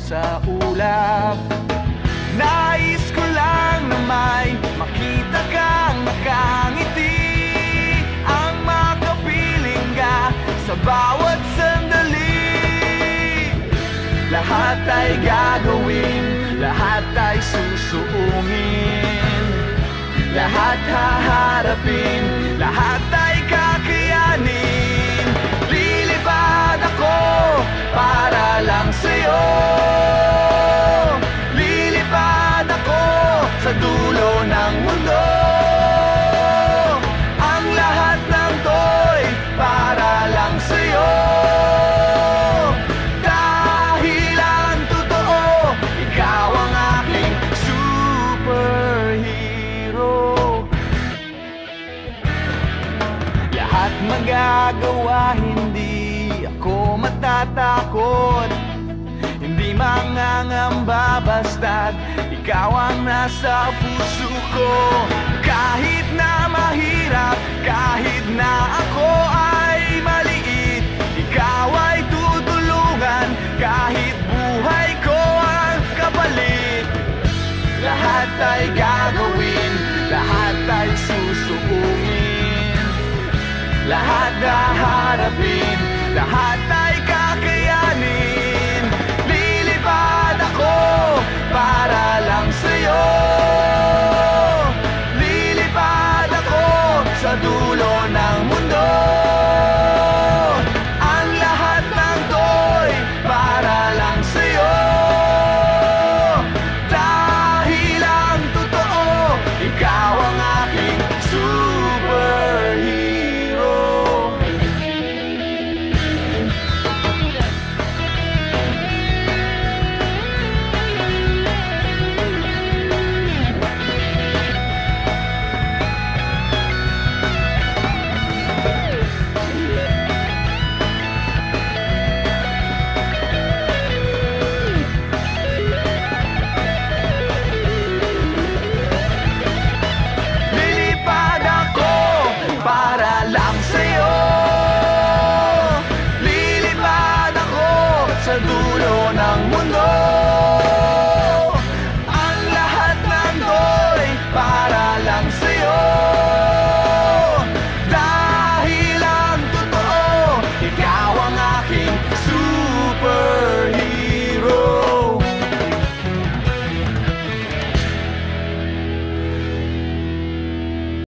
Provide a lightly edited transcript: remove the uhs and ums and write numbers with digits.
sa ulap. Nais ko lang na may makita kang nakangiti, ang makapiling ka sa bawat sandali. Lahat ay gagawin, lahat ay susuungin, lahat haharapin, lahat ay kakayanin. Lilipad ako para lang sa'yo, lilipad ako sa dulo ng mundo. Ang lahat ng to'y para lang sa'yo, dahil ang totoo, ikaw ang aking superhero. Lahat magagawa, hindi ako matatakot, hindi mangangamba basta't ikaw ang nasa puso ko. Kahit na mahirap, kahit na ako ay maliit, ikaw ay tutulungan, kahit buhay ko ang kapalit. Lahat ay gagawin, lahat ay susuungin, lahat haharapin, lahat ay